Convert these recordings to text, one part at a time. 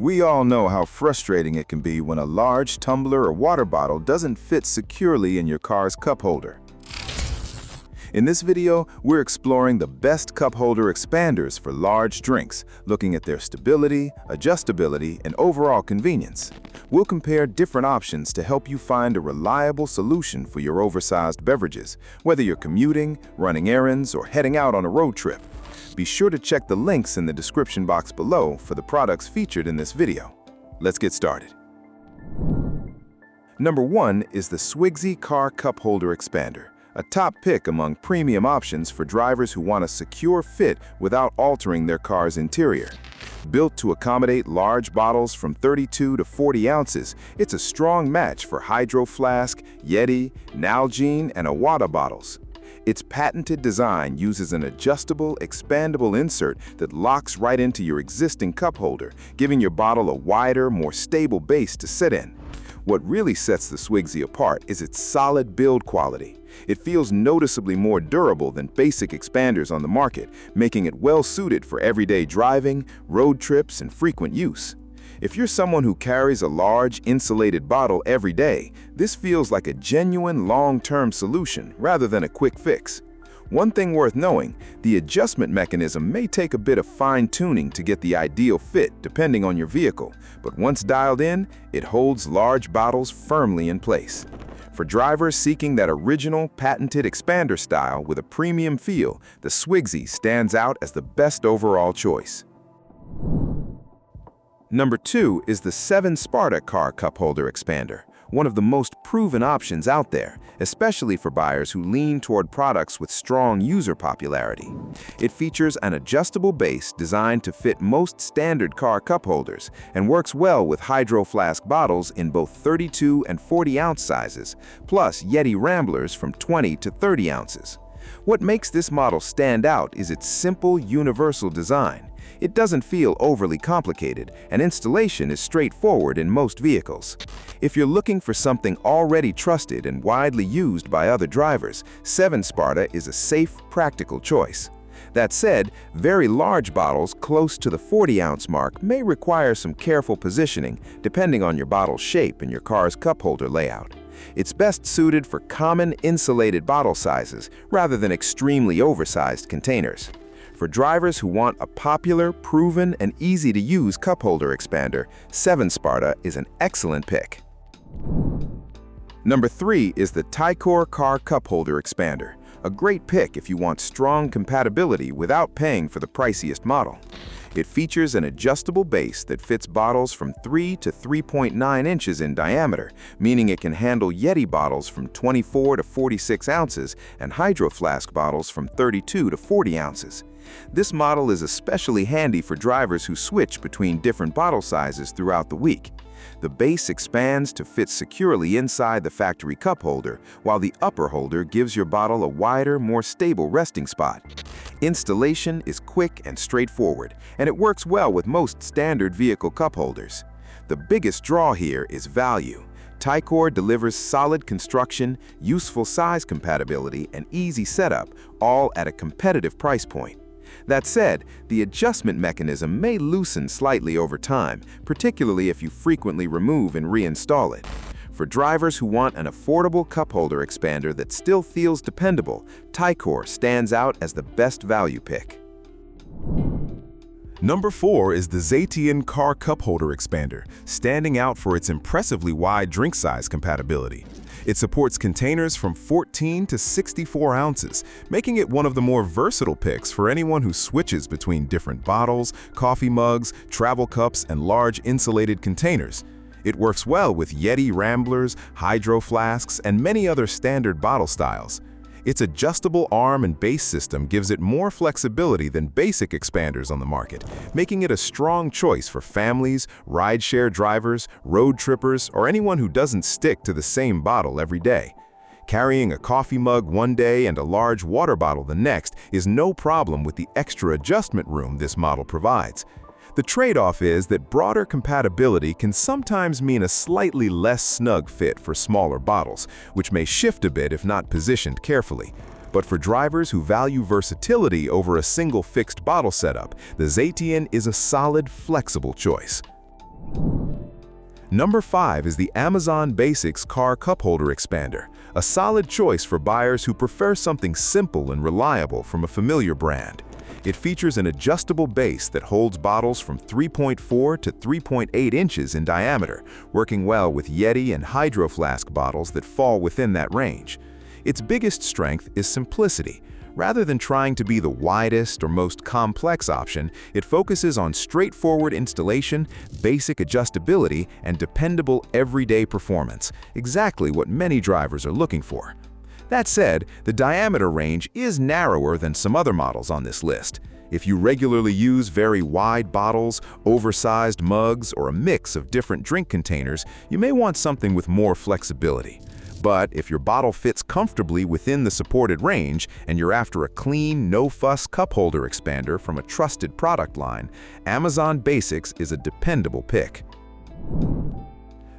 We all know how frustrating it can be when a large tumbler or water bottle doesn't fit securely in your car's cup holder. In this video, we're exploring the best cup holder expanders for large drinks, looking at their stability, adjustability, and overall convenience. We'll compare different options to help you find a reliable solution for your oversized beverages, whether you're commuting, running errands, or heading out on a road trip. Be sure to check the links in the description box below for the products featured in this video. Let's get started. Number 1 is the Swigzy Car Cup Holder Expander, a top pick among premium options for drivers who want a secure fit without altering their car's interior. Built to accommodate large bottles from 32 to 40 ounces, it's a strong match for Hydro Flask, Yeti, Nalgene, and Awada bottles. Its patented design uses an adjustable, expandable insert that locks right into your existing cup holder, giving your bottle a wider, more stable base to sit in. What really sets the Swigzy apart is its solid build quality. It feels noticeably more durable than basic expanders on the market, making it well-suited for everyday driving, road trips, and frequent use. If you're someone who carries a large, insulated bottle every day, this feels like a genuine long-term solution rather than a quick fix. One thing worth knowing, the adjustment mechanism may take a bit of fine-tuning to get the ideal fit depending on your vehicle, but once dialed in, it holds large bottles firmly in place. For drivers seeking that original, patented expander style with a premium feel, the Swigzy stands out as the best overall choice. Number 2 is the Sparta Car Cup Holder Expander, one of the most proven options out there, especially for buyers who lean toward products with strong user popularity. It features an adjustable base designed to fit most standard car cup holders and works well with Hydro Flask bottles in both 32 and 40 ounce sizes, plus Yeti Ramblers from 20 to 30 ounces. What makes this model stand out is its simple, universal design. It doesn't feel overly complicated, and installation is straightforward in most vehicles. If you're looking for something already trusted and widely used by other drivers, Sparta is a safe, practical choice. That said, very large bottles close to the 40-ounce mark may require some careful positioning depending on your bottle's shape and your car's cup holder layout. It's best suited for common insulated bottle sizes rather than extremely oversized containers. For drivers who want a popular, proven, and easy-to-use cup holder expander, Sparta is an excellent pick. Number 3 is the TYKOR Car Cup Holder Expander, a great pick if you want strong compatibility without paying for the priciest model. It features an adjustable base that fits bottles from 3 to 3.9 inches in diameter, meaning it can handle Yeti bottles from 24 to 46 ounces and Hydro Flask bottles from 32 to 40 ounces. This model is especially handy for drivers who switch between different bottle sizes throughout the week. The base expands to fit securely inside the factory cup holder, while the upper holder gives your bottle a wider, more stable resting spot. Installation is quick and straightforward, and it works well with most standard vehicle cup holders. The biggest draw here is value. TYKOR delivers solid construction, useful size compatibility, and easy setup, all at a competitive price point. That said, the adjustment mechanism may loosen slightly over time, particularly if you frequently remove and reinstall it. For drivers who want an affordable cup holder expander that still feels dependable, TYKOR stands out as the best value pick. Number 4 is the Zeyitian Car Cup Holder Expander, standing out for its impressively wide drink size compatibility. It supports containers from 14 to 64 ounces, making it one of the more versatile picks for anyone who switches between different bottles, coffee mugs, travel cups, and large insulated containers. It works well with Yeti Ramblers, Hydro Flasks, and many other standard bottle styles. Its adjustable arm and base system gives it more flexibility than basic expanders on the market, making it a strong choice for families, rideshare drivers, road trippers, or anyone who doesn't stick to the same bottle every day. Carrying a coffee mug one day and a large water bottle the next is no problem with the extra adjustment room this model provides. The trade-off is that broader compatibility can sometimes mean a slightly less snug fit for smaller bottles, which may shift a bit if not positioned carefully. But for drivers who value versatility over a single fixed bottle setup, the Zeyitian is a solid, flexible choice. Number 5 is the Amazon Basics Car Cup Holder Expander, a solid choice for buyers who prefer something simple and reliable from a familiar brand. It features an adjustable base that holds bottles from 3.4 to 3.8 inches in diameter, working well with Yeti and Hydro Flask bottles that fall within that range. Its biggest strength is simplicity. Rather than trying to be the widest or most complex option, it focuses on straightforward installation, basic adjustability, and dependable everyday performance, exactly what many drivers are looking for. That said, the diameter range is narrower than some other models on this list. If you regularly use very wide bottles, oversized mugs, or a mix of different drink containers, you may want something with more flexibility. But if your bottle fits comfortably within the supported range and you're after a clean, no-fuss cup holder expander from a trusted product line, Amazon Basics is a dependable pick.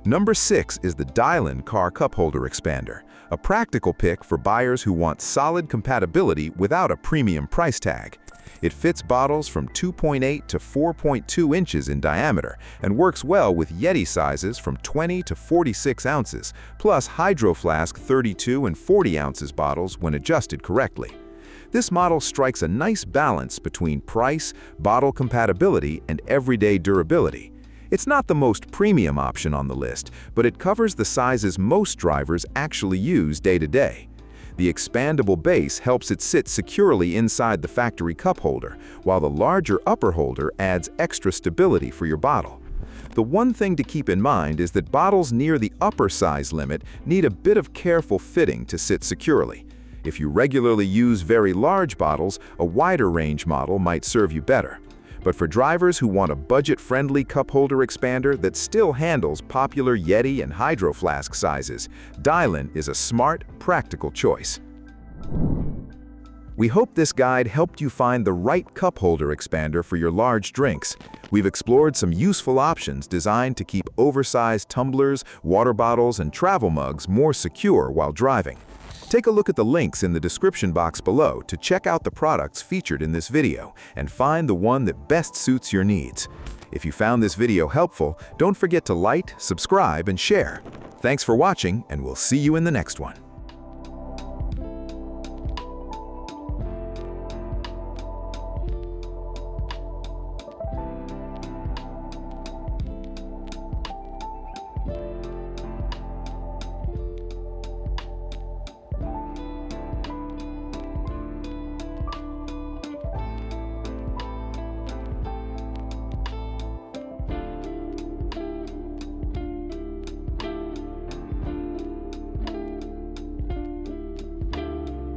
Number 6 is the Dylen Car Cup Holder Expander, a practical pick for buyers who want solid compatibility without a premium price tag. It fits bottles from 2.8 to 4.2 inches in diameter and works well with Yeti sizes from 20 to 46 ounces, plus Hydro Flask 32 and 40 ounces bottles when adjusted correctly. This model strikes a nice balance between price, bottle compatibility, and everyday durability. It's not the most premium option on the list, but it covers the sizes most drivers actually use day to day. The expandable base helps it sit securely inside the factory cup holder, while the larger upper holder adds extra stability for your bottle. The one thing to keep in mind is that bottles near the upper size limit need a bit of careful fitting to sit securely. If you regularly use very large bottles, a wider range model might serve you better. But for drivers who want a budget-friendly cup holder expander that still handles popular Yeti and Hydro Flask sizes, Dylen is a smart, practical choice. We hope this guide helped you find the right cup holder expander for your large drinks. We've explored some useful options designed to keep oversized tumblers, water bottles, and travel mugs more secure while driving. Take a look at the links in the description box below to check out the products featured in this video and find the one that best suits your needs. If you found this video helpful, don't forget to like, subscribe, and share. Thanks for watching, and we'll see you in the next one.